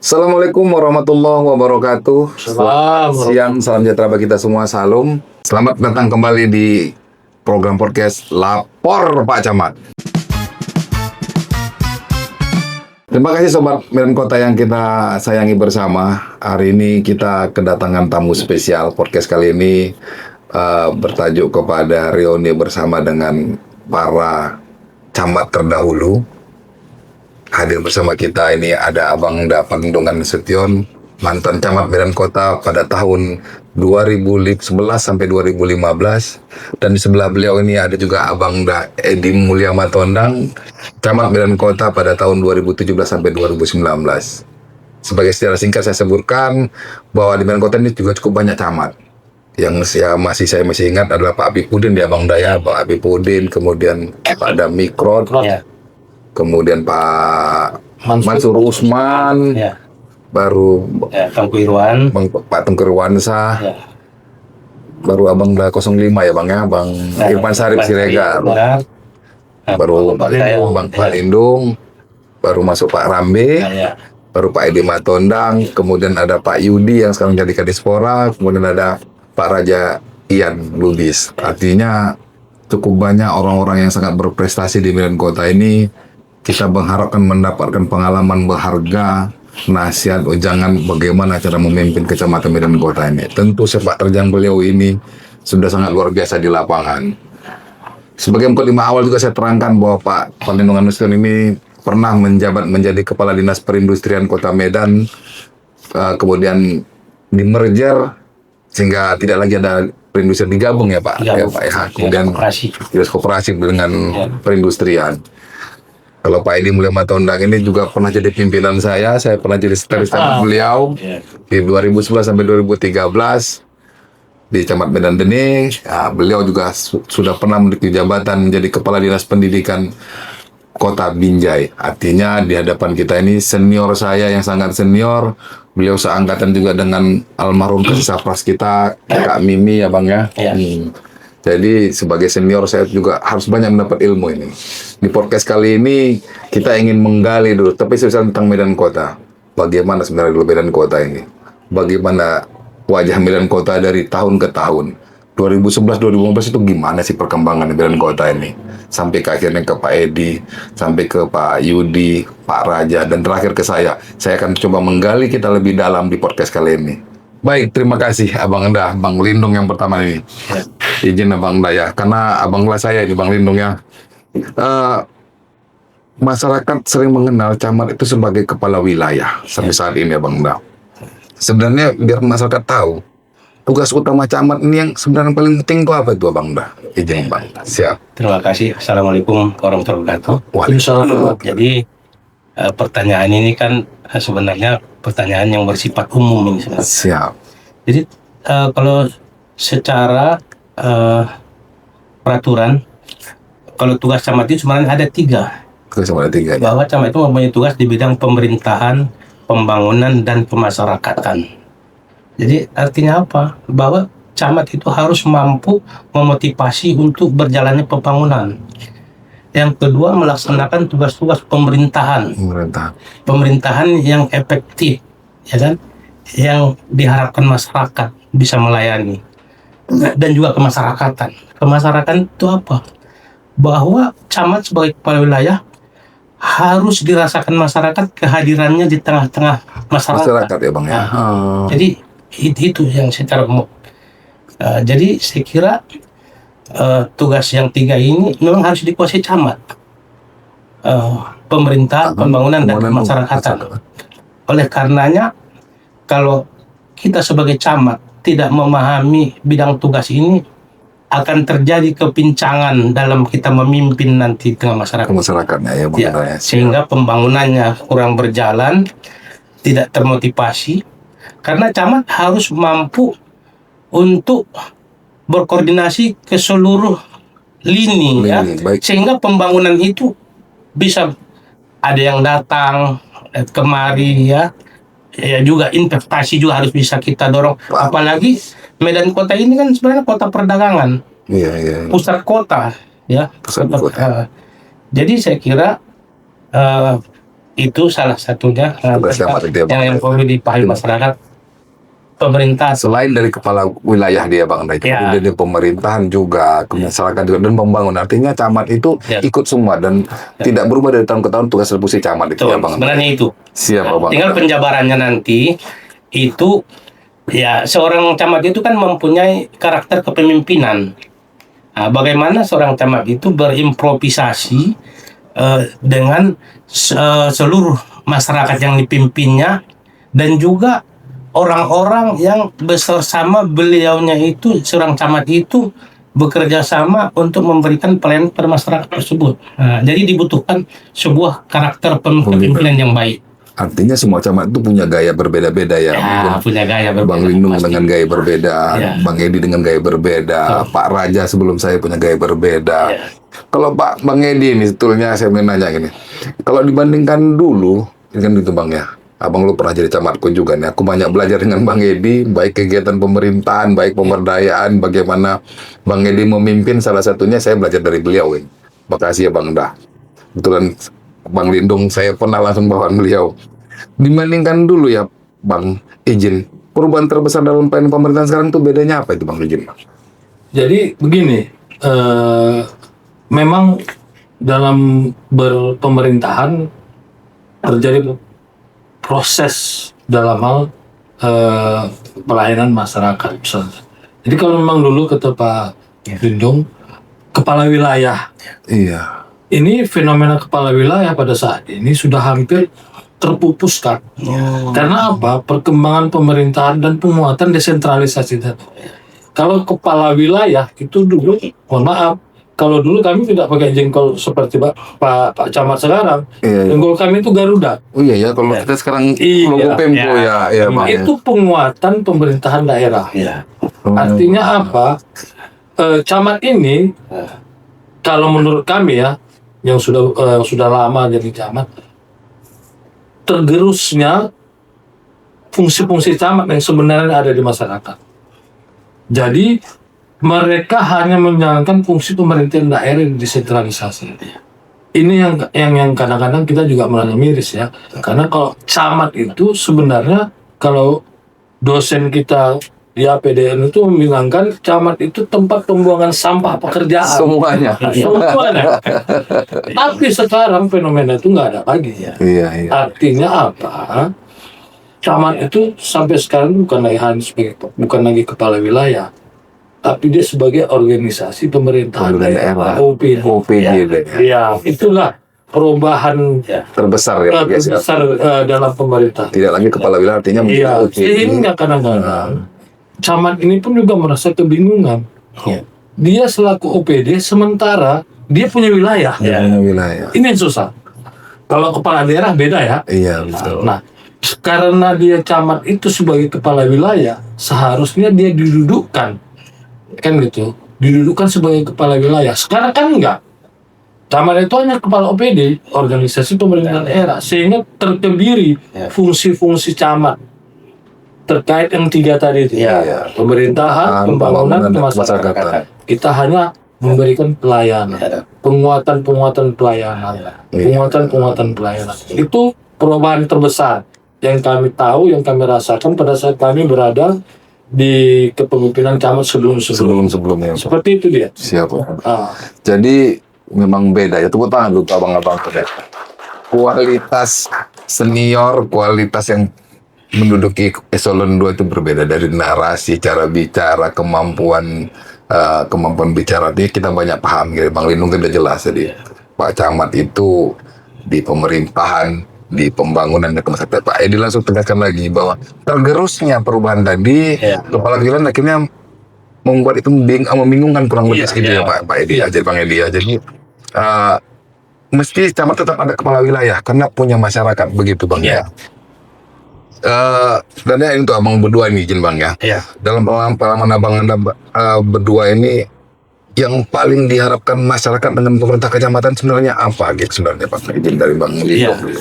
Assalamualaikum warahmatullahi wabarakatuh. Siang, salam sejahtera bagi kita semua, salam. Selamat datang kembali di program podcast Lapor Pak Camat. Terima kasih Sobat Medan Kota yang kita sayangi bersama. Hari ini kita kedatangan tamu spesial. Podcast kali ini bertajuk kepada reuni bersama dengan para camat terdahulu. Hadir bersama kita ini ada Abang Da Pangdongan Nasution, mantan camat Medan Kota pada tahun 2011 sampai 2015. Dan di sebelah beliau ini ada juga Abang Da Edi Mulya Matondang, camat Medan Kota pada tahun 2017 sampai 2019. Sebagai sejarah singkat saya sebutkan bahwa di Medan Kota ini juga cukup banyak camat. Yang saya masih ingat adalah Pak Abipudin di Abang Daya, Pak Abipudin, kemudian Pak Damikrot, kemudian Pak Mansur Usman, baru Tengku Irwan, Pak Tengku Irwansa, baru Abang Da 05 ya Bang ya, Bang Irfan Sarip Siregar, baru Pak Lindung, baru masuk Pak Rambe, baru Pak Edi Matondang, kemudian ada Pak Yudi yang sekarang jadi Kadispora, kemudian ada Pak Raja Ian Lubis. Artinya cukup banyak orang-orang yang sangat berprestasi di Medan Kota ini. Kita mengharapkan mendapatkan pengalaman berharga, nasihat, ujangan bagaimana cara memimpin Kecamatan Medan Kota ini. Tentu sepak terjang beliau ini sudah sangat luar biasa di lapangan. Sebagai mukadimah awal juga saya terangkan bahwa Pak Pangdongan Nasution ini pernah menjabat menjadi Kepala Dinas Perindustrian Kota Medan, kemudian di merger sehingga tidak lagi ada perindustrian, digabung ya Pak. Kemudian dinas koperasi dengan perindustrian. Kalau Pak Edi Mulya Matondang ini juga pernah jadi pimpinan saya pernah jadi sekretaris camat beliau di 2011 sampai 2013 di Camat Medan Dening. Beliau juga sudah pernah menduduki jabatan menjadi Kepala Dinas Pendidikan Kota Binjai. Artinya di hadapan kita ini senior saya yang sangat senior. Beliau seangkatan juga dengan almarhum Kasisapras kita, Kak Mimi ya Bang ya. Jadi sebagai senior saya juga harus banyak mendapat ilmu ini. Di podcast kali ini kita ingin menggali dulu, tapi spesial tentang Medan Kota. Bagaimana sebenarnya dulu Medan Kota ini? Bagaimana wajah Medan Kota dari tahun ke tahun? 2011-2015 itu gimana sih perkembangan Medan Kota ini? Sampai ke akhirnya ke Pak Edi, sampai ke Pak Yudi, Pak Raja, dan terakhir ke saya. Saya akan coba menggali kita lebih dalam di podcast kali ini. Baik, terima kasih Abang Da, Bang Lindung yang pertama ini. Izin Abang Da ya, karena Abang lah saya ini Bang Lindung ya. Masyarakat sering mengenal camat itu sebagai kepala wilayah sampai saat ini Abang Da. Sebenarnya biar masyarakat tahu, tugas utama camat ini yang sebenarnya paling penting itu apa itu Abang Da? Izin Bang. Siap. Terima kasih. Assalamualaikum warahmatullahi wabarakatuh. Waalaikumsalam. Jadi pertanyaan ini kan sebenarnya pertanyaan yang bersifat umum ini sebenarnya. Siap. Jadi kalau secara peraturan, kalau tugas camat itu sebenarnya ada tiga. Ada tiga. Bahwa camat itu mempunyai tugas di bidang pemerintahan, pembangunan, dan pemasarakatan. Jadi artinya apa? Bahwa camat itu harus mampu memotivasi untuk berjalannya pembangunan. Yang kedua, melaksanakan tugas-tugas pemerintahan. Pemerintahan yang efektif, ya kan? Yang diharapkan masyarakat bisa melayani. Dan juga kemasyarakatan. Kemasyarakatan itu apa? Bahwa camat sebagai kepala wilayah harus dirasakan masyarakat kehadirannya di tengah-tengah masyarakat Ya Bang ya. Jadi itu yang secara umum. Jadi saya kira tugas yang tiga ini memang harus dikuasai camat. Pemerintah, pembangunan, dan kemasyarakatan. Oleh karenanya, kalau kita sebagai camat tidak memahami bidang tugas ini, akan terjadi kepincangan dalam kita memimpin nanti tengah masyarakat. Masyarakatnya ya. Sehingga pembangunannya kurang berjalan, tidak termotivasi. Karena camat harus mampu untuk berkoordinasi ke seluruh lini ya, sehingga pembangunan itu bisa ada yang datang kemari ya juga investasi juga harus bisa kita dorong. Apalagi Medan Kota ini kan sebenarnya kota perdagangan, pusat kota ya. Jadi saya kira Itu salah satunya Tugas camat itu ya, Bang. yang perlu dipahami masyarakat. Pemerintah Selain dari kepala wilayah dia Bang, dari kemudian dari pemerintahan juga, masyarakat juga, dan pembangunan. Artinya camat itu ikut semua dan tidak berubah dari tahun ke tahun tugas dan fungsi camat itu ya Bang. sebenarnya itu. Siap Bang. Tinggal penjabarannya nanti itu ya, seorang camat itu kan mempunyai karakter kepemimpinan. Nah, bagaimana seorang camat itu berimprovisasi dengan seluruh masyarakat yang dipimpinnya dan juga orang-orang yang bersama beliaunya itu, seorang camat itu bekerja sama untuk memberikan pelayanan pada masyarakat tersebut. Nah, jadi dibutuhkan sebuah karakter kepemimpinan yang baik. Artinya semua camat itu punya gaya berbeda-beda ya. Ya, punya gaya berbeda. Bang Lindung dengan gaya berbeda, Bang Edi dengan gaya berbeda, Pak Raja sebelum saya punya gaya berbeda. Kalau Bang Edi ini sebetulnya saya mau nanya gini, kalau dibandingkan dulu, ini kan gitu Bang ya, Abang lu pernah jadi camatku juga nih. Aku banyak belajar dengan Bang Edi, baik kegiatan pemerintahan, baik pemberdayaan, bagaimana Bang Edi memimpin. Salah satunya saya belajar dari beliau ini. Makasih ya Bang Dah. Kebetulan Bang Lindung saya pernah langsung bawaan beliau. Dibandingkan dulu ya Bang Ijin, perubahan terbesar dalam pelayanan pemerintahan sekarang tuh bedanya apa itu Bang Ijin? Jadi begini, memang dalam berpemerintahan terjadi proses dalam hal pelayanan masyarakat. Jadi kalau memang dulu kata Pak Lindung, kepala wilayah. Iya. Ini fenomena kepala wilayah pada saat ini sudah hampir terpupuskan. Karena apa? Perkembangan pemerintahan dan penguatan desentralisasi. Kalau kepala wilayah itu dulu, mohon maaf, kalau dulu kami tidak pakai jengkol seperti Pak Camat sekarang. Jengkol kami itu Garuda. Oh iya ya, kalau kita sekarang logo Pemko ya Bang. Itu penguatan pemerintahan daerah. Artinya apa? Camat ini, kalau menurut kami ya, yang sudah lama jadi camat, tergerusnya fungsi-fungsi camat yang sebenarnya ada di masyarakat. Jadi mereka hanya menjalankan fungsi pemerintahan daerah yang desentralisasi. Ini yang kadang-kadang kita juga merasa miris ya, karena kalau camat itu sebenarnya, kalau dosen kita di APDN itu membilangkan camat itu tempat pembuangan sampah pekerjaan. Semuanya. Tapi sekarang fenomena itu nggak ada lagi ya. Iya. Artinya apa? Camat itu sampai sekarang bukan lagi kepala wilayah, tapi dia sebagai organisasi pemerintahan daerah, OPD. Ya, itulah perubahan terbesar ya. Dalam pemerintahan. Tidak lagi kepala wilayah, artinya sehingga kadang-kadang camat ini pun juga merasa kebingungan. Dia selaku OPD, sementara dia punya wilayah. Ini yang susah. Kalau kepala daerah beda ya. Iya, betul. Nah, karena dia camat itu sebagai kepala wilayah, seharusnya dia didudukkan, kan gitu, didudukkan sebagai kepala wilayah. Sekarang kan enggak. Camat itu hanya kepala OPD, organisasi pemerintahan daerah, sehingga terkebiri fungsi-fungsi camat terkait yang tiga tadi itu, pemerintahan, pembangunan, kemasyarakatan. Kita hanya memberikan pelayanan, penguatan pelayanan. Itu perubahan terbesar yang kami tahu, yang kami rasakan pada saat kami berada di kepemimpinan camat sebelumnya. Seperti itu dia. Siap. Jadi memang beda ya. Tepuk tangan dulu abang-abang. Kualitas senior, kualitas yang menduduki eselon 2 itu berbeda dari narasi, cara bicara, kemampuan bicara. Jadi kita banyak paham gitu. Bang Lindung kan udah jelas tadi. Pak Camat itu di pemerintahan, di pembangunan dan kemasyarakatan. Pak Edi langsung tegaskan lagi bahwa tergerusnya perubahan tadi, kepala wilayah akhirnya membuat itu membingungkan kurang lebih segitu ya Pak Edi. Jadi Bang Edi ya. Jadi mesti camat tetap ada kepala wilayah karena punya masyarakat, begitu Bang ya. Sebenarnya untuk abang berdua ini izin Bang ya. Dalam pengalaman abang Anda berdua ini, yang paling diharapkan masyarakat dengan pemerintah kecamatan sebenarnya apa gitu sebenarnya Pak? Izin dari Bang Lindung.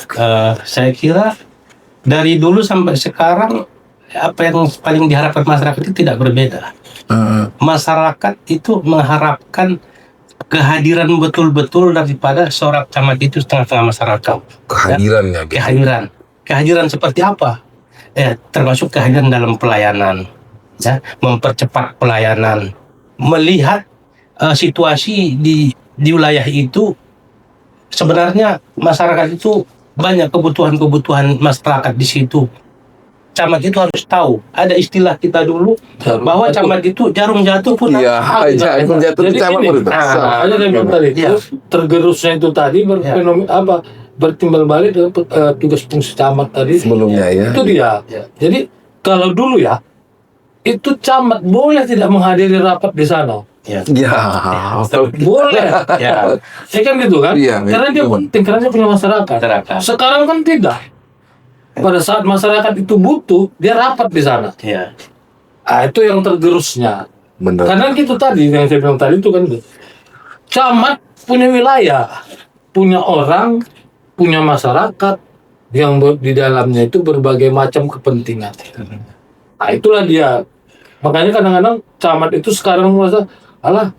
Saya kira dari dulu sampai sekarang apa yang paling diharapkan masyarakat itu tidak berbeda. Masyarakat itu mengharapkan kehadiran betul-betul daripada seorang camat itu tengah-tengah masyarakat. Kehadirannya gitu. Kehadiran seperti apa? Termasuk kehadiran dalam pelayanan, ya, mempercepat pelayanan, melihat situasi di wilayah itu. Sebenarnya masyarakat itu banyak kebutuhan masyarakat di situ. Camat itu harus tahu. Ada istilah kita dulu bahwa camat itu jarum jatuh pun. Iya, jarum jatuh Jadi di camat ini, menurut saya. ada yang bilang tadi Iya. tergerusnya itu tadi bertimbal balik dengan tugas fungsi camat tadi Sebelumnya ya. itu dia. Jadi kalau dulu ya itu camat boleh tidak menghadiri rapat di sana, Ya. Ya. boleh. Ya. Ya kan gitu kan? Iya, Karena dia iya. penting, karena dia punya masyarakat. Sekarang kan tidak. Pada saat masyarakat itu butuh, dia rapat di sana. Ya. Itu yang tergerusnya. Benar. Karena gitu tadi yang saya bilang tadi itu kan, camat punya wilayah, punya orang, punya masyarakat yang di dalamnya itu berbagai macam kepentingan. Itulah dia. Makanya kadang-kadang camat itu sekarang merasa, alah,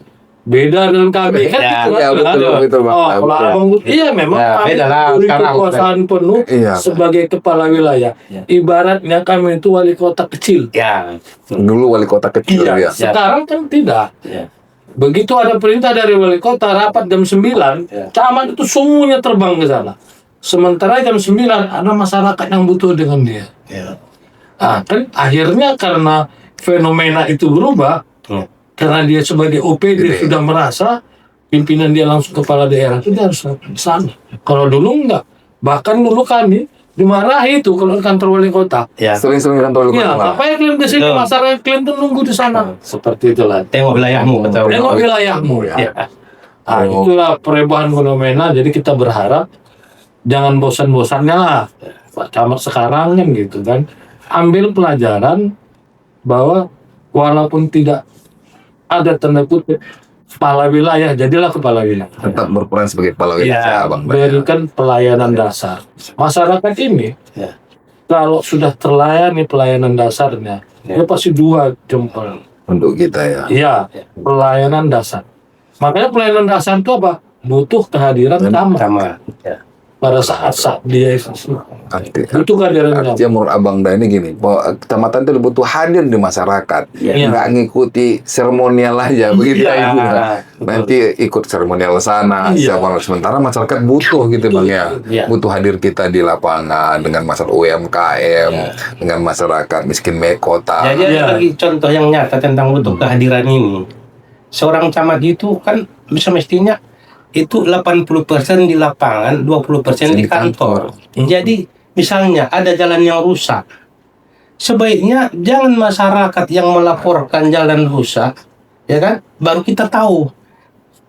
beda dengan kami kan Ya, gitu kan. ya, betul, Bang. Kalau abang, iya memang Ya, kami beda lah diberi sekarang. kekuasaan penuh Iya. sebagai kepala wilayah. Ya. Ibaratnya kami itu wali kota kecil. Ya. Dulu wali kota kecil ya. Sekarang kan tidak. Ya. Begitu ada perintah dari wali kota rapat jam 9, Ya. camat itu semuanya terbang ke sana. Sementara jam 9 ada masyarakat yang butuh dengan dia. Ya. Kan akhirnya karena fenomena itu berubah, Ya. karena dia sebagai OPD sudah merasa pimpinan dia langsung kepala daerah itu dia harus ke sana. Kalau dulu enggak. Bahkan dulu kami dimarahi itu kalau kantor wali kota. Ya. Sering-sering kantor wali Ya, kota. ngapain kalian ke sini? Betul. Masyarakat kalian tuh nunggu di sana. Seperti itulah. Tengok wilayahmu, betul. Tengok wilayahmu ya. Ya. Itulah perubahan fenomena. Jadi kita berharap jangan bosan-bosannya lah Pak Camat sekarang kan gitu kan. Ambil pelajaran bahwa walaupun tidak ada tanda kutip kepala wilayah, jadilah kepala wilayah. Tetap berperan sebagai kepala Ya, wilayah, Bang. Berikan pelayanan dasar. Masyarakat ini Ya. kalau sudah terlayani pelayanan dasarnya, dia pasti 2 jempol. Untuk kita ya. Iya, pelayanan dasar. Makanya pelayanan dasar itu apa? Butuh kehadiran camat Sama. Ya. pada saat dia butuh kehadiran camat. Artinya menurut Abang Da ini gini, bahwa kecamatan itu butuh hadir di masyarakat, Iya. nggak ngikuti seremonial aja begitu Iya, ya Ibu. betul. Nanti ikut seremonial sana, Iya. sementara masyarakat butuh gitu Bang ya, Iya. butuh hadir kita di lapangan dengan masalah UMKM, dengan masyarakat miskin kota. Jadi Iya. ada lagi contoh yang nyata tentang bentuk kehadiran ini. Seorang camat itu kan semestinya itu 80% di lapangan, 20% di kantor. Jadi misalnya ada jalan yang rusak, sebaiknya jangan masyarakat yang melaporkan jalan rusak, ya kan? Baru kita tahu.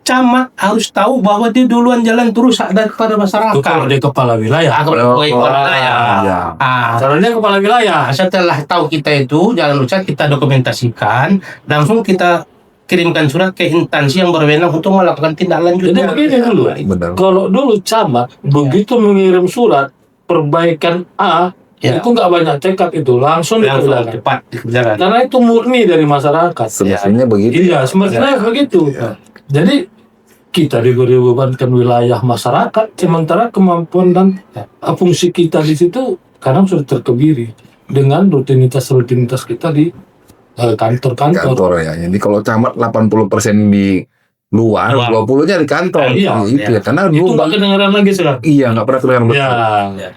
Camat harus tahu bahwa dia duluan jalan itu rusak daripada masyarakat. Itu kalau dia kepala wilayah. Kalau ya. Iya. Kalau dia kepala wilayah. Setelah tahu kita itu jalan rusak, kita dokumentasikan, langsung kita kirimkan surat ke instansi yang berwenang untuk melakukan tindak lanjut. Jadi begini dulu. Benar. Kalau dulu camat begitu mengirim surat perbaikan A, Ya. itu nggak banyak cekap itu, langsung langsung dikerjakan. cepat dikerjakan. Karena itu murni dari masyarakat. Semestinya begitu. Iya, semestinya begitu. Jadi kita diberi bebankan wilayah masyarakat, sementara kemampuan dan fungsi kita di situ kadang sudah terkebiri dengan rutinitas kita di kantor-kantor. Kantor ya. Jadi kalau camat 80% di luar, 20-nya di kantor. Iya, Itu ya. Karena Itu dulu nggak kedengaran lagi sekarang. iya nggak pernah kedengaran betul. Ya.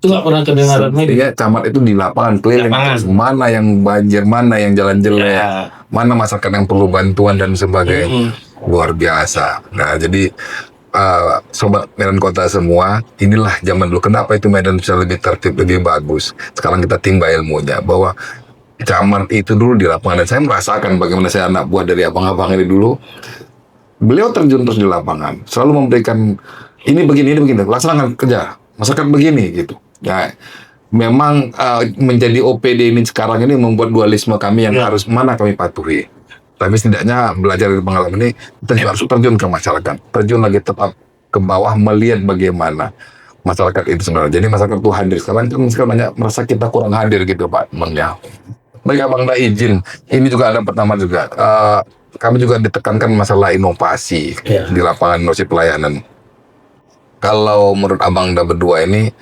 Itu nggak pernah kedengaran lagi. Iya, camat itu di lapangan keliling, Lapangan. mana yang banjir, mana yang jalan jelek, Ya. mana masyarakat yang perlu bantuan dan sebagainya. Luar biasa. Nah, jadi sobat Medan Kota semua, inilah zaman dulu. Kenapa itu Medan bisa lebih tertib, lebih bagus? Sekarang kita timba ilmunya bahwa camat itu dulu di lapangan, dan saya merasakan bagaimana saya anak buah dari abang-abang ini dulu. Beliau terjun terus di lapangan, selalu memberikan ini begini, laksanakan kerja, masyarakat begini gitu. Ya, memang menjadi OPD ini sekarang ini membuat dualisme kami yang harus mana kami patuhi. Tapi setidaknya belajar dari pengalaman ini, kita juga harus terjun ke masyarakat, terjun lagi tetap ke bawah melihat bagaimana masyarakat itu sebenarnya. Jadi masyarakat itu hadir. Sekarang banyak merasa kita kurang hadir gitu Pak Bang ya. Baik Abang Da izin, ini juga ada pertama juga. kami juga ditekankan masalah inovasi di lapangan inovasi pelayanan. Kalau menurut Abang Da berdua ini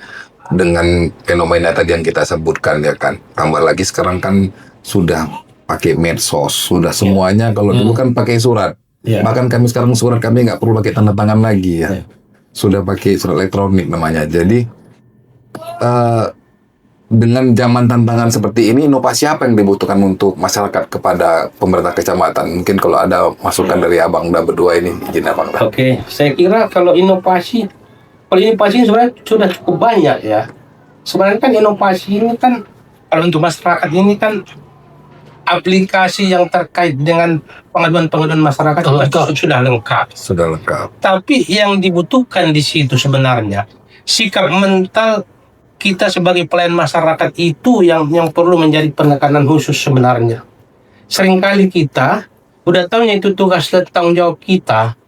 dengan fenomena tadi yang kita sebutkan ya kan, tambah lagi sekarang kan sudah pakai medsos, sudah semuanya. Kalau dulu kan pakai surat, bahkan kami sekarang surat kami nggak perlu pakai tanda tangan lagi ya, sudah pakai surat elektronik namanya. Jadi dengan zaman tantangan seperti ini, inovasi apa yang dibutuhkan untuk masyarakat kepada pemerintah kecamatan? Mungkin kalau ada masukan dari Abang Da berdua ini, izin Abang Da. Oke, saya kira kalau inovasi sebenarnya sudah cukup banyak ya. Sebenarnya kan inovasi ini kan, kalau untuk masyarakat ini kan aplikasi yang terkait dengan pengaduan-pengaduan masyarakat sudah lengkap. Sudah lengkap. Tapi yang dibutuhkan di situ sebenarnya sikap mental kita sebagai pelayan masyarakat itu yang perlu menjadi penekanan khusus sebenarnya. Seringkali kita udah tahunya itu tugas dan tanggung jawab kita,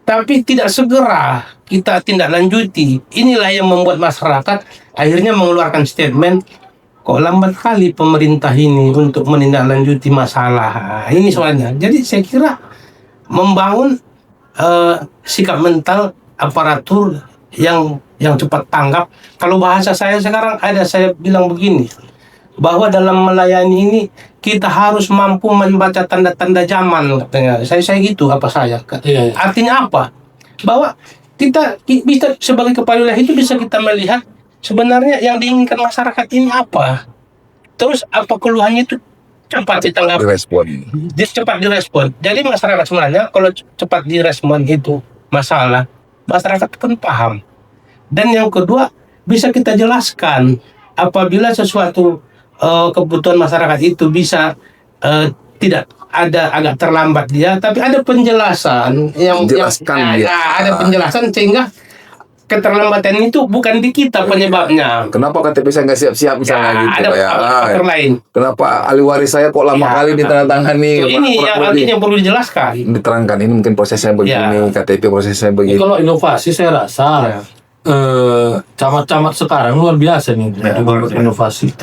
tapi tidak segera kita tindak lanjuti. Inilah yang membuat masyarakat akhirnya mengeluarkan statement, kok lambat kali pemerintah ini untuk menindaklanjuti masalah. Ini soalnya. Jadi saya kira membangun sikap mental aparatur yang cepat tanggap. Kalau bahasa saya sekarang saya bilang begini, bahwa dalam melayani ini kita harus mampu membaca tanda-tanda zaman katanya. Saya gitu Artinya apa? Bahwa kita bisa sebagai kepala wilayah itu bisa kita melihat sebenarnya yang diinginkan masyarakat ini apa. Terus apa keluhannya itu cepat ditanggapi, cepat direspon. Jadi masyarakat sebenarnya kalau cepat direspon itu masalah, masyarakat pun paham. Dan yang kedua, bisa kita jelaskan apabila sesuatu kebutuhan masyarakat itu bisa tidak ada agak terlambat dia, tapi ada penjelasan ada penjelasan sehingga keterlambatan itu bukan di kita penyebabnya. Kenapa KTP saya nggak siap-siap misalnya gitu ada faktor lain. Kenapa ahli waris saya kok lama kali ditandatangani? Ini yang artinya perlu dijelaskan. Diterangkan ini mungkin prosesnya begini, KTP prosesnya begini. Kalau inovasi saya rasa camat-camat sekarang luar biasa nih inovasi.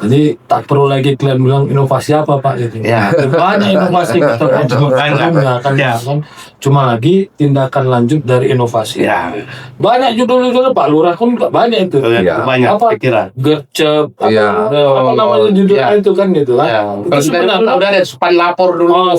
Jadi tak perlu lagi kalian bilang inovasi apa Pak gitu. Banyak inovasi kan. Cuma lagi tindakan lanjut dari inovasi. Banyak judul-judul Pak Lurah pun banyak itu. Banyak pikiran. Gercep apa namanya judulnya itu kan gitu kan. Udah ada span lapor dulu.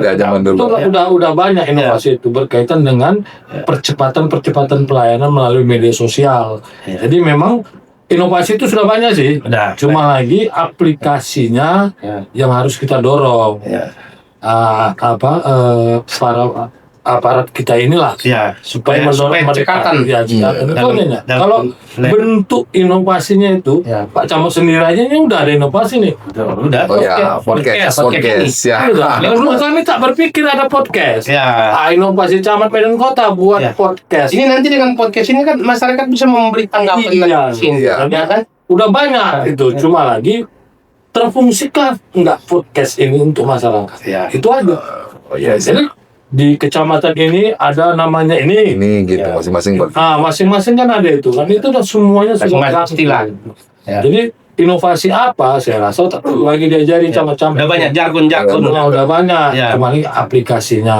Zaman dulu. Udah banyak inovasi itu berkaitan dengan percepatan pelayanan melalui media sosial. Para memang inovasi itu sudah banyak sih. Cuma lagi aplikasinya yang harus kita dorong. Para aparat kita inilah supaya mendorong cekatan. Kalau bentuk inovasinya itu Pak Camat sendiri aja ini udah ada inovasi nih. Podcast ya. Dulu kami tak berpikir ada podcast. Inovasi Camat Medan Kota buat podcast. Ini nanti dengan podcast ini kan masyarakat bisa memberi tanggapan kan? Udah banyak itu. Cuma lagi terfungsikan enggak podcast ini untuk masyarakat. Itu aja. Jadi di kecamatan ini ada namanya ini gitu masing-masing. Masing-masing kan ada itu kan, itu udah semuanya sudah istilah. Jadi inovasi apa saya rasa tak perlu lagi diajari camat-camat. Udah banyak jargon. Udah banyak. Cuma ini aplikasinya.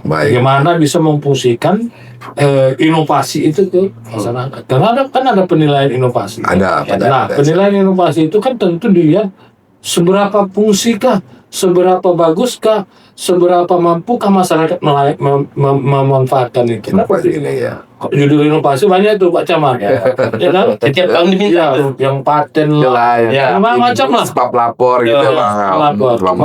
Bagaimana bisa memfungsikan inovasi itu ke masyarakat. Karena ada penilaian inovasi. Penilaian inovasi itu kan tentu dia seberapa fungsikah, seberapa baguskah, seberapa mampukah masyarakat memanfaatkan itu. Kenapa ini ya? Judul inovasi banyak tuh Pak Camat. Setiap tahun diminta yang paten macam lah. Sebab lapor gitu lah.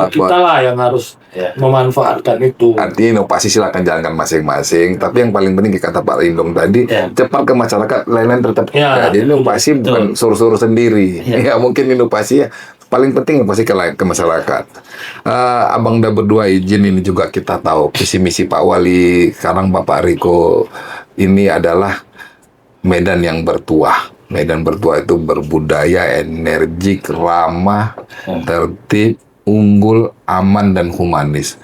Kita lah yang harus memanfaatkan itu. Artinya inovasi silakan jalankan masing-masing. Tapi yang paling penting kata Pak Lindong tadi, cepat ke masyarakat, lain-lain tetap. Jadi inovasi bukan suruh-suruh sendiri. Mungkin inovasi paling penting inovasi ke masyarakat. Abang Da berdua izin ini juga kita tahu visi misi Pak Wali sekarang Bapak Riko ini adalah Medan yang bertuah. Medan bertuah itu berbudaya, energik, ramah, tertib, unggul, aman dan humanis.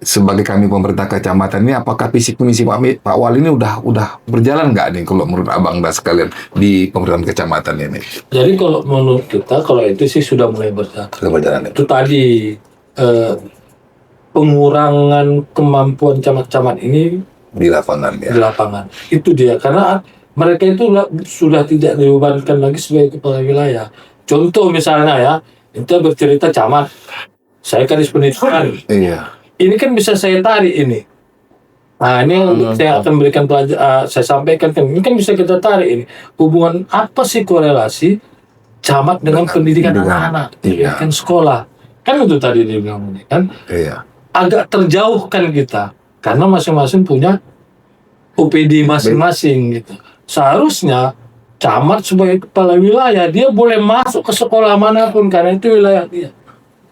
Sebagai kami pemerintah kecamatan ini, apakah visi misi Pak Wali ini udah berjalan nggak nih kalau menurut Abang Da sekalian di pemerintahan kecamatan ini? Jadi kalau menurut kita, kalau itu sih sudah mulai berjalan. Sudah berjalan. Itu tadi pengurangan kemampuan camat-camat ini Di lapangan ya. di lapangan. Itu dia, karena mereka itu sudah tidak dibebankan lagi sebagai kepala wilayah. Contoh misalnya ya, kita bercerita camat, saya kadis pendidikan, Iya. ini kan bisa saya tarik ini. Nah ini yang saya akan berikan saya sampaikan kan, ini kan bisa kita tarik ini. Hubungan apa sih korelasi camat dengan pendidikan anak-anak, Iya. pendidikan sekolah? Kan itu tadi dia bilang ini kan. Iya. Agak terjauhkan kita karena masing-masing punya OPD masing-masing gitu. Seharusnya camat sebagai kepala wilayah dia boleh masuk ke sekolah manapun karena itu wilayah dia,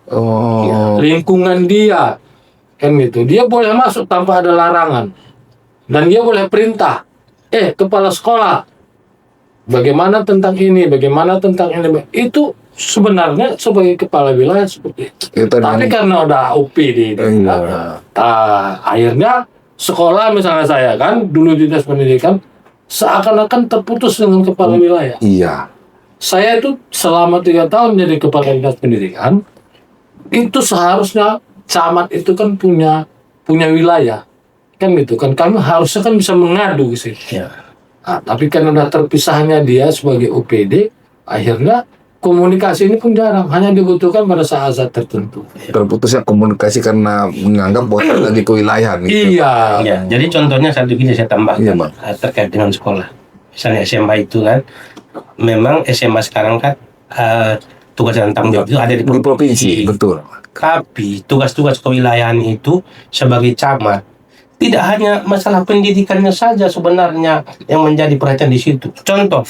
Oh. lingkungan dia, kan gitu. Dia boleh masuk tanpa ada larangan dan dia boleh perintah, kepala sekolah, bagaimana tentang ini, bagaimana tentang ini. Itu sebenarnya sebagai kepala wilayah seperti itu. Tapi karena udah OPD, akhirnya sekolah misalnya saya kan dulu dinas pendidikan seakan-akan terputus dengan kepala wilayah. Iya. Saya itu selama 3 tahun jadi kepala dinas pendidikan, itu seharusnya camat itu kan punya wilayah, kan gitu kan. Kami harusnya kan bisa mengadu ke situ. Ya. Nah, tapi karena udah terpisahnya dia sebagai OPD, akhirnya komunikasi ini pun jarang, hanya dibutuhkan pada saat-saat tertentu. Terputusnya komunikasi karena menganggap bahwa lagi kewilayahan gitu. Iya. Ya, jadi contohnya satu gini saya tambahkan Iya, Bang. terkait dengan sekolah. Misalnya SMA itu kan, memang SMA sekarang kan tugas dan tanggung jawab itu ada di Di provinsi, betul. Tapi tugas-tugas kewilayahan itu sebagai camat tidak hanya masalah pendidikannya saja sebenarnya yang menjadi perhatian di situ. Contoh,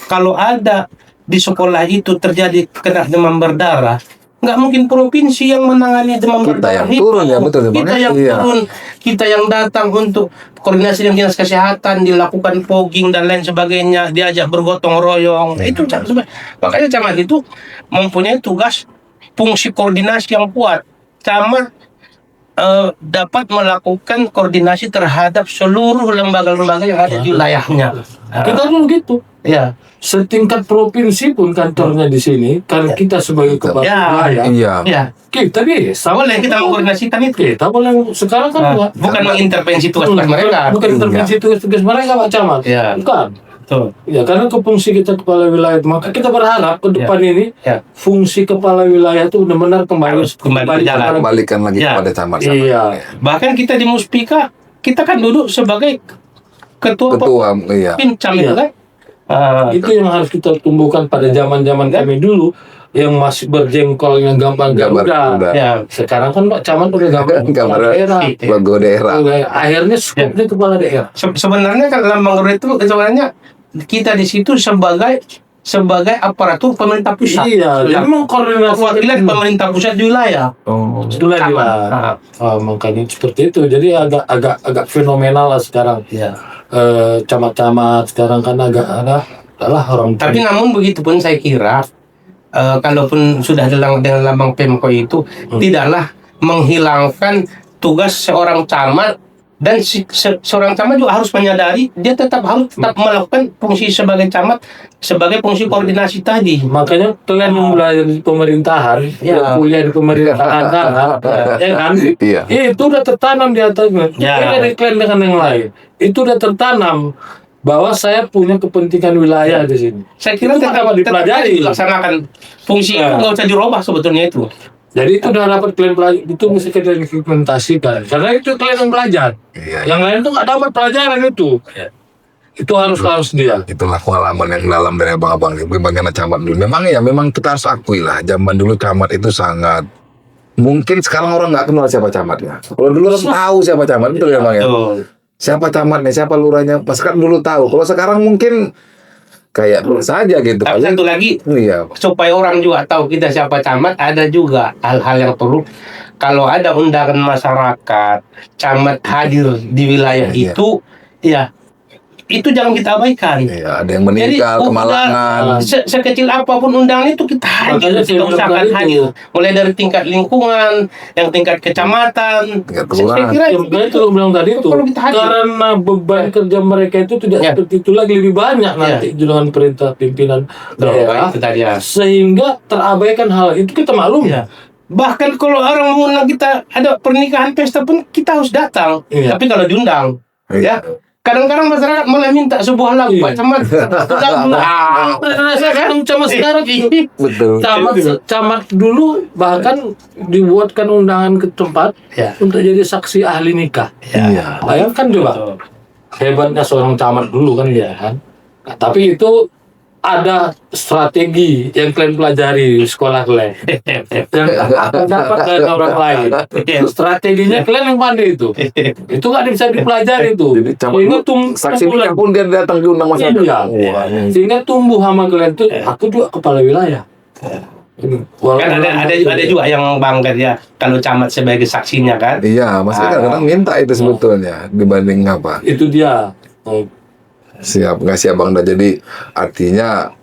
kalau ada di sekolah itu terjadi kena demam berdarah, nggak mungkin provinsi yang menangani demam Kita berdarah yang itu. turun ya, betul, Bang. Kita yang Iya. turun, kita yang datang untuk koordinasi dengan dinas kesehatan, dilakukan fogging dan lain sebagainya, diajak bergotong royong. Itu makanya camat itu mempunyai tugas fungsi koordinasi yang kuat. Camat dapat melakukan koordinasi terhadap seluruh lembaga-lembaga yang ada di wilayahnya. Kita pun gitu. Ya. Setingkat provinsi pun kantornya di sini, karena kita sebagai kepala wilayah, Iya. Ya. kita bisa Boleh kita mengkoordinasikan itu. kita boleh sekarang kan buat Bukan mengintervensi tugas-tugas mereka. bukan intervensi tugas-tugas mereka Pak Camat. Ya. Bukan. Betul. Ya karena ke fungsi kita kepala wilayah, maka kita berharap ke depan ini Ya. fungsi kepala wilayah itu benar-benar Harus kembali berjalan. Kembalikan lagi Ya. kepada camat. Iya. Bahkan kita di Muspika, kita kan duduk sebagai ketua Iya. pincam Iya. itu kan. Itu yang harus kita tumbuhkan pada zaman-zaman kami dulu yang masih berjengkol yang gampang Gambar Garuda. kuda. Ya. Sekarang kan Pak Camat udah gampang Gambar daerah. logo daerah. Akhirnya skupnya kepala daerah. Sebenarnya kan lambang Garuda itu sebenarnya kita di situ sebagai aparatur pemerintah pusat. Iya, jadi memang koordinasi Perwakilan pemerintah pusat di wilayah. Oh. itulah dia. Nah, Makanya seperti itu. Jadi agak fenomenal lah sekarang. ya. Camat-camat sekarang kan adalah orang. Tapi namun begitu pun saya kira kalaupun sudah dengan lambang Pemko itu tidaklah menghilangkan tugas seorang camat, dan seorang camat juga harus menyadari dia harus tetap melakukan fungsi sebagai camat, sebagai fungsi koordinasi tadi. Makanya kalian yang belajar di pemerintahan, Ya. yang kuliah di pemerintahan, ya kan? Iya. Itu udah tertanam di atasnya. Ya. Beda dari kalian dengan yang lain. Itu udah tertanam bahwa saya punya kepentingan wilayah di sini. Saya kira Itu dapat dipelajari. dilaksanakan fungsi itu Ya. nggak usah dirubah sebetulnya itu. Jadi itu udah dapat kalian pelajari, itu mesti kalian implementasikan. Karena itu kalian yang belajar. Iya. Yang lain tuh nggak dapat pelajaran itu. Ya. Itu harus dia. Itulah pengalaman yang dalam dari abang-abang ini. Bagaimana camat dulu. Memang kita harus akui lah. Zaman dulu camat itu sangat. Mungkin sekarang orang nggak kenal siapa camatnya. Kalau dulu orang tahu siapa camat, betul ya bang ya. Betul. Siapa camatnya, siapa lurahnya. Pas kan dulu tahu. Kalau sekarang mungkin kayak saja gitu. Tapi satu lagi, Iya. supaya orang juga tahu kita siapa camat, ada juga hal-hal yang perlu. Kalau ada undangan masyarakat, camat hadir di wilayah Iya. itu, ya itu jangan kita abaikan. Iya, ada yang meninggal, kemalangan. Sekecil apapun undangan itu kita hadir, Makanya saya kita usahakan bilang tadi hadir. Mulai dari tingkat lingkungan, yang tingkat kecamatan. Tingkat Saya kelurahan. kira Yang kayak itu bilang tadi itu perlu kita hadir. karena beban kerja mereka itu tidak Ya. seperti itu lagi, lebih banyak nanti dengan perintah pimpinan daerah, itu tadi ya. sehingga terabaikan hal itu. Kita maklum Ya. Bahkan kalau orang mengundang kita ada pernikahan pesta pun kita harus datang. Iya. Tapi kalau diundang, Iya. ya. Kadang-kadang masyarakat malah minta sebuah lagu, Iya. Pak Camat. Saya kan camat sekarang Betul. camat dulu bahkan dibuatkan undangan ke tempat Ya. untuk jadi saksi ahli nikah. Iya. Bayangkan coba Betul. hebatnya seorang camat dulu kan dia kan. Nah, tapi itu ada strategi yang kalian pelajari di sekolah kalian yang akan dapat dari orang lain. Strateginya kalian yang pandai itu nggak bisa dipelajari itu. Jadi camat Ini saksi nikah pun dia datang diundang masyarakat. Iya. Wah, ini. Sehingga tumbuh sama kalian tuh. Aku juga kepala wilayah. Kan ada juga yang bangga ya kalau camat sebagai saksinya kan. Iya, maksudnya kadang-kadang minta itu sebetulnya dibanding apa? Itu dia. Oh, Siap nggak sih Abang? Jadi artinya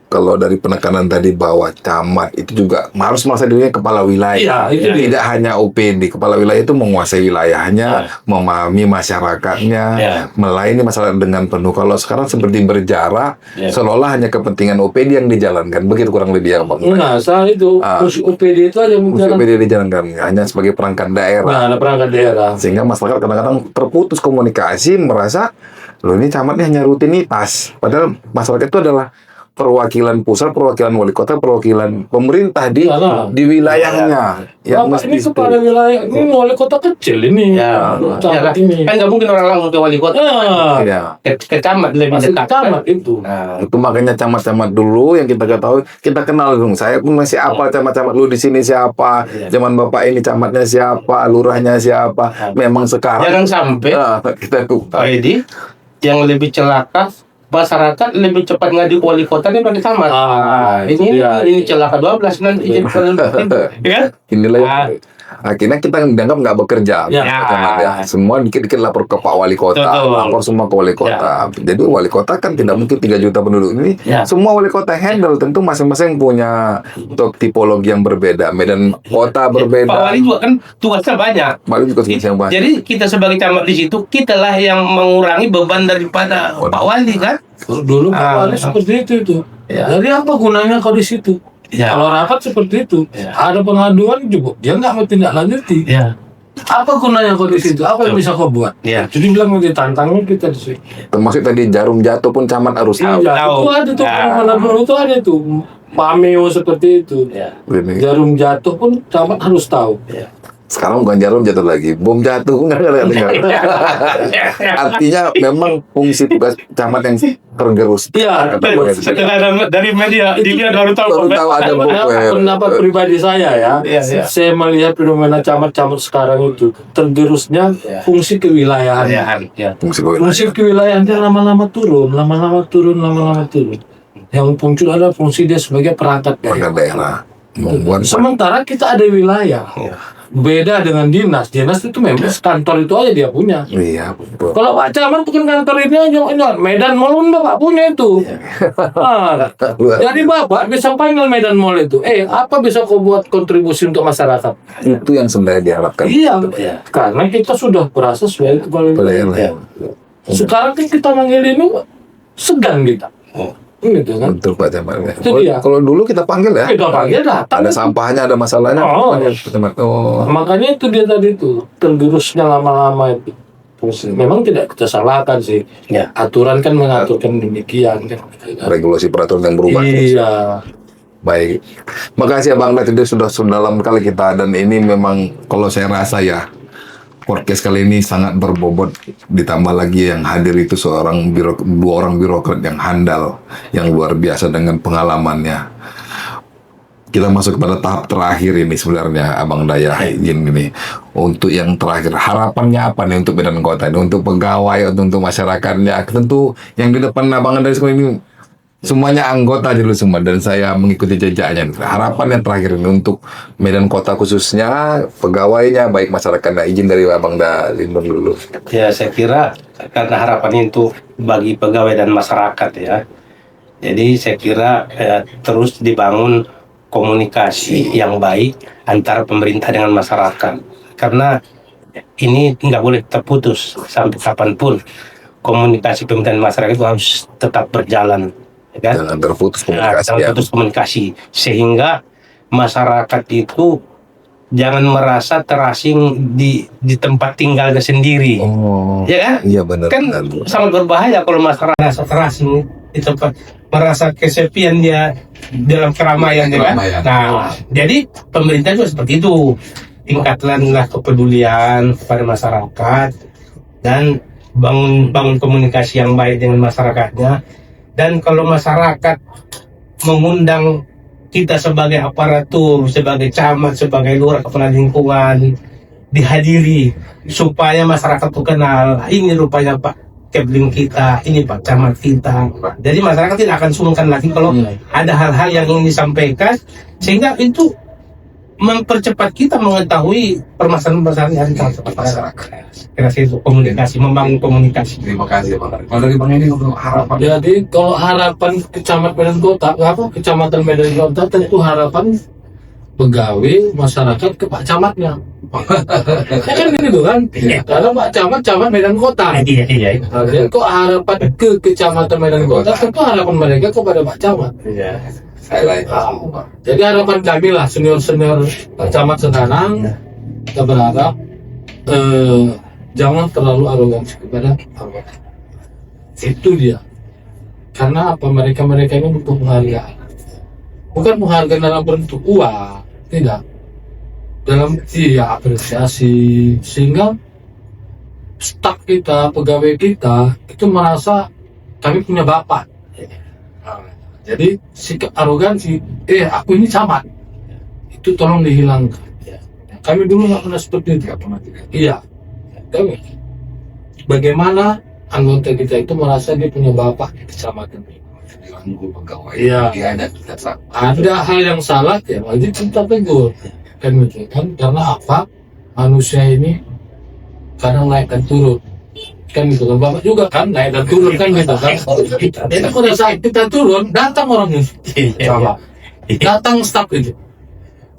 kalau dari penekanan tadi bahwa camat itu juga harus merasa dirinya kepala wilayah. Iya, itu dia. Tidak hanya OPD, kepala wilayah itu menguasai wilayahnya, memahami masyarakatnya, Ya. melayani masyarakat dengan penuh. Kalau sekarang seperti berjarak, Ya. seolah-olah hanya kepentingan OPD yang dijalankan. Begitu kurang lebih ya Bang. Nah, saat itu fungsi OPD itu aja Fungsi bicara. OPD dijalankan hanya sebagai perangkat daerah. Nah, ada perangkat daerah. Sehingga masyarakat kadang-kadang terputus komunikasi, merasa loh ini camatnya hanya rutinitas. Padahal masyarakat itu adalah perwakilan pusat, perwakilan wali kota, perwakilan pemerintah Iyalah. di wilayahnya. Ya, Bapak ini mesti kepala wilayah, ini wali kota kecil ini. Ya, Camat ini. kan nggak mungkin orang langsung ke wali kota. Ah, ya. Ke camat lebih masih dekat. camat itu. Nah, Itu makanya camat-camat dulu yang kita ketahui, kita kenal dong. Saya pun masih apa camat-camat lu di sini siapa, zaman bapak ini camatnya siapa, lurahnya siapa. Memang sekarang jangan sampai kita lupa. Pak Edi yang lebih celaka, masyarakat lebih cepat ngadu ke wali kota daripada camat. Itu dia. Ini celaka 12 nanti jadi ya. Inilah yang akhirnya kita dianggap nggak bekerja. Ya. Camat ya. Semua dikit-dikit lapor ke Pak Wali Kota, Betul. lapor semua ke Wali Kota. Jadi Wali Kota kan tidak mungkin 3 juta penduduk ini. Ya. Semua Wali Kota handle, tentu masing-masing punya tipologi yang berbeda. Medan kota Pak berbeda. Wali juga kan tugasnya banyak. Wali juga tugas yang banyak. Jadi kita sebagai camat di situ, kitalah yang mengurangi beban daripada Pak Wali kan. Dulu Pak Wali seperti itu. Ya. Jadi apa gunanya kau di situ? Ya. Kalau rapat seperti itu, Ya. ada pengaduan juga, dia nggak mau tindak lanjuti. Ya. Apa gunanya kau di situ? Apa yang bisa kau buat? Ya. Jadi bilang nanti tantangnya kita di situ. Termasuk tadi jarum jatuh pun camat harus tahu. Iya, tahu. itu ada tuh Ya. pengalaman dulu itu ada tuh pameo seperti itu. Ya. Ini. Jarum jatuh pun camat harus tahu. Ya. Sekarang bukan jarum jatuh lagi, bom jatuh nggak ada. Artinya memang fungsi tugas camat yang tergerus. Iya, Kata Bang Edi. Setelah dari media dilihat baru tahu. Baru tahu ada bom. Pendapat pribadi saya ya, Iya, iya. saya melihat fenomena camat-camat sekarang itu tergerusnya Iya. fungsi kewilayahan. Ya. Fungsi kewilayahan. Fungsi kewilayahannya lama-lama turun. Yang muncul adalah fungsi dia sebagai perangkat Perangkat daerah. daerah membuat Sementara kita ada wilayah. Beda dengan dinas. Dinas itu memang kantor itu aja dia punya. iya betul. Kalau Pak Camat bukan kantor ini aja, Medan Mall pun Bapak punya itu. Jadi Bapak bisa panggil Medan Mall itu. Apa bisa kau buat kontribusi untuk masyarakat? Itu yang sebenarnya diharapkan. Iya, karena kita sudah berasa sebagai kepala wilayah. Sekarang kan kita manggil ini segan kita. Gitu kan. Betul Pak Camat. Itu dia. Kalau dulu kita panggil ya. Kita panggil datang. Ada sampahnya, ada masalahnya. Oh. Panggil Pak Camat. Oh. Makanya itu dia tadi itu tergerusnya lama-lama itu. Memang tidak kita salahkan sih. Ya. Aturan kan mengaturkan demikian kan. Regulasi peraturan yang berubah. Iya. Baik. Makasih Abang tadi sudah dalam kali kita, dan ini memang kalau saya rasa ya podcast kali ini sangat berbobot, ditambah lagi yang hadir itu dua orang birokrat yang handal, yang luar biasa dengan pengalamannya. Kita masuk kepada tahap terakhir ini sebenarnya Abang Daya izin ini. Untuk yang terakhir, harapannya apa nih untuk Medan Kota ini, untuk pegawai, untuk masyarakatnya? Tentu yang di depan Abang Daya ini semuanya anggota dulu semua, dan saya mengikuti jejaknya. Harapan yang terakhir ini untuk Medan Kota khususnya, pegawainya, baik masyarakatnya. Izin dari Abang Lindon dulu. Ya, saya kira karena harapan itu bagi pegawai dan masyarakat ya. Jadi saya kira terus dibangun komunikasi yang baik antara pemerintah dengan masyarakat. Karena ini nggak boleh terputus sampai kapanpun. Komunikasi pemerintah dan masyarakat itu harus tetap berjalan. Kan? Jangan terputus komunikasi Jangan ya. putus komunikasi sehingga masyarakat itu jangan merasa terasing di tempat tinggalnya sendiri. Oh, Ya kan? iya benar. Kan sangat berbahaya kalau masyarakat merasa terasing di tempat, merasa kesepian dia dalam keramaian, ya kan? Keramaian. Nah, jadi pemerintah juga seperti itu, tingkatkanlah kepedulian kepada masyarakat dan bangun komunikasi yang baik dengan masyarakatnya. Dan kalau masyarakat mengundang kita sebagai aparatur, sebagai camat, sebagai lurah, kepala lingkungan, dihadiri supaya masyarakat itu kenal, ini rupanya Pak Kepling kita, ini Pak Camat kita. Jadi masyarakat tidak akan sungkan lagi kalau ada hal-hal yang ingin disampaikan, sehingga itu mempercepat kita mengetahui permasalahan-permasalahan yang ada di masyarakat. Kira itu komunikasi, membangun komunikasi. Terima kasih Bang. Kalau dari Bang ini untuk harapan. Jadi kalau harapan Kecamatan Medan Kota, Kecamatan Medan Kota tentu harapan pegawai masyarakat ke Pak Camatnya. Ya kan gitu kan? Karena Pak Camat Medan Kota. Iya. Jadi kok harapan ke Kecamatan Medan Kota, tentu harapan mereka kepada Pak Camat. Iya. Highlight. Jadi harapan kami lah senior Pak Camat Senanang, kita berharap jangan terlalu arogansi kepada anggota. Itu dia. Karena apa, mereka ini butuh penghargaan. Bukan penghargaan dalam bentuk uang, tidak. Dalam apresiasi, sehingga staf kita, pegawai kita itu merasa kami punya bapak. Jadi sikap arogansi, aku ini camat, itu tolong dihilangkan. Kami dulu nggak pernah seperti itu. Iya, kami. Bagaimana anggota kita itu merasa dia punya bapak di kecamatan ini? Iya. Ada hal yang salah ya wajib kita tegur. Kan gitu kan? Karena apa? Manusia ini kadang naik dan turun. Kan gitu kan, bapak juga kan naik dan turun kan gitu kan. Jadi pada saat kita turun datang orangnya, coba datang staf itu.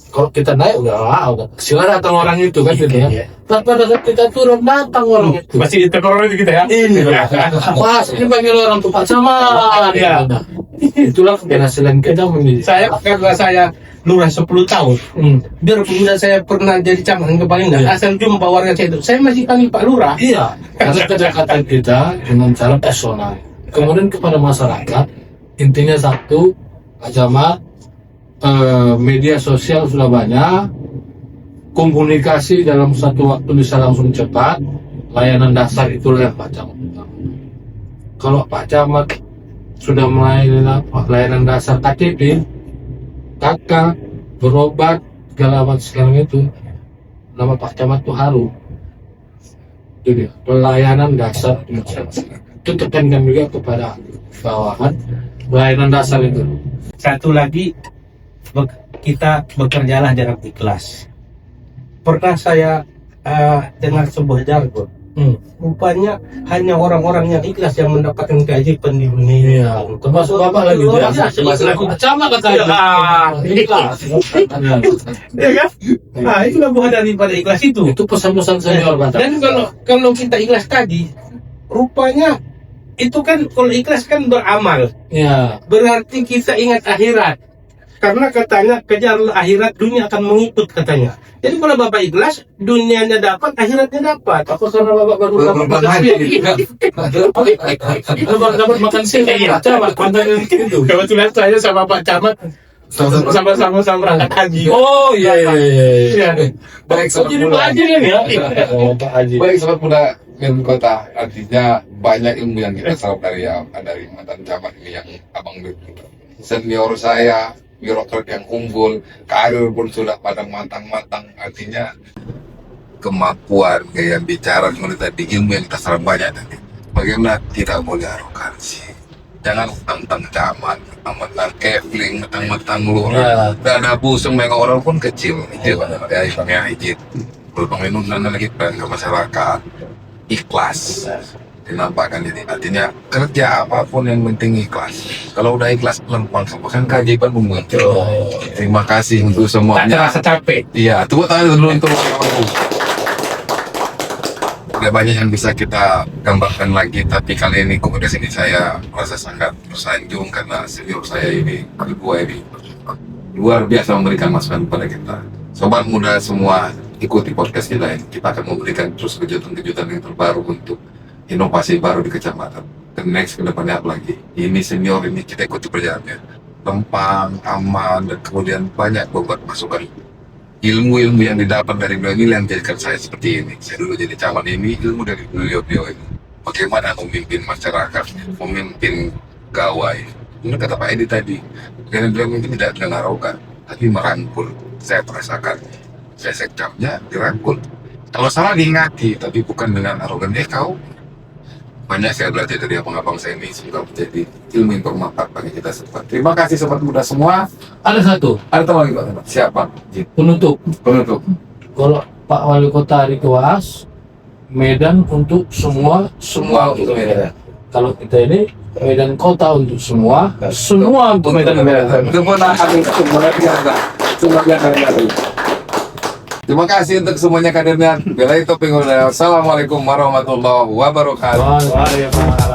Kalau kita naik udah sila datang orang itu kan gitu ya. Pada saat kita turun datang orang itu. Masih ditegur itu kita ya. Ini wah ini panggil orang tuh Pak Camat ya. Itulah keberhasilan kita menjadi. Karena saya lurah 10 tahun. Biarpun saya pernah jadi camat kepala enggak, asal jumpa warga saya masih panggil Pak Lurah. Iya, karena kedekatan kita dengan cara personal. Kemudian kepada masyarakat, intinya satu, Pak Camat, media sosial sudah banyak, komunikasi dalam satu waktu bisa langsung cepat, layanan dasar itulah yang Pak Camat. Kalau Pak Camat sudah melayani layanan dasar KTP, KK, berobat, segala macam sekarang itu, nama Pak Camat itu harum. Itu dia, pelayanan dasar itu tekankan juga kepada bawahan pelayanan dasar itu. Satu lagi, kita bekerjalah dengan ikhlas. Pernah saya dengar sebuah jargon, rupanya hanya orang-orang yang ikhlas yang mendapatkan keajaiban di dunia. Iya, termasuk Bapak lagi dia. Termasuk Camat katanya. Ikhlas. Ya kan? Nah, itulah buah daripada ikhlas itu. Itu pesan-pesan senior Bapak. Dan kalau kita ikhlas tadi, rupanya itu kan kalau ikhlas kan beramal. Ya. Berarti kita ingat akhirat. Karena katanya kejarlah akhirat, dunia akan mengikut katanya. Jadi kalau Bapak ikhlas, dunianya dapat, akhiratnya dapat. Apa karena Bapak baru dapat makan sendiri? Dapat makan sendiri. Pak Camat, konten itu. Kebetulan saya sama Pak Camat sama-sama berangkat haji. Oh iya. Baik sobat Jadi Pak muda. Haji kan ya? Oh Pak Haji. Baik sobat muda Medan Kota, artinya banyak ilmu yang kita serap dari mantan camat ini yang abang begitu. Senior saya, birokrat yang unggul, karir pun sudah pada matang-matang. Artinya kemampuan gaya bicara seperti tadi, ilmu yang kita serap banyak tadi. Bagaimana tidak boleh arogansi. Jangan mentang camat, mentang kepling, mentang lurah. Dan ada busung mereka orang pun kecil. Itu ya Bang Ijit. Belum minum lagi ke masyarakat. Ikhlas. Dinampakkan jadi artinya kerja apapun yang penting ikhlas. Kalau udah ikhlas lempang kan keajaiban muncul. Terima kasih untuk Tak semuanya. terasa capek. Iya, tepuk tangan dulu untuk ada banyak yang bisa kita gambarkan lagi, tapi kali ini komunikasi ini saya merasa sangat tersanjung karena senior saya ini kedua ini luar biasa memberikan masukan kepada kita. Sobat muda semua, ikuti podcast kita ini. Kita akan memberikan terus kejutan-kejutan yang terbaru untuk inovasi baru di kecamatan. Dan next ke depannya apa lagi? Ini senior ini kita ikuti perjalanannya. Lempang, aman, dan kemudian banyak beberapa masukan. Ilmu-ilmu yang didapat dari beliau ini yang menjadikan saya seperti ini. Saya dulu jadi camat ini, ilmu dari beliau-beliau ini. Bagaimana memimpin masyarakat, memimpin gawai. Benar kata Pak Edi tadi, karena beliau mungkin tidak dengan arogan, tapi merangkul. Saya merasakan, saya sekcamnya dirangkul. Kalau salah diingati, tapi bukan dengan arogan. Kau banyak saya belajar dari abang-abang saya ini, semoga menjadi ilmu yang bermanfaat bagi kita semua. Terima kasih sobat muda semua. Ada satu Ada teman lagi Pak? Siapa? penutup. Penutup. Kalau Pak Wali Kota hari kewas, Medan untuk semua untuk Medan. Kalau kita ini Medan Kota untuk semua untuk Medan. Terima kasih untuk semuanya kadernya. Bila itu Assalamualaikum warahmatullahi wabarakatuh. Waalaikumsalam.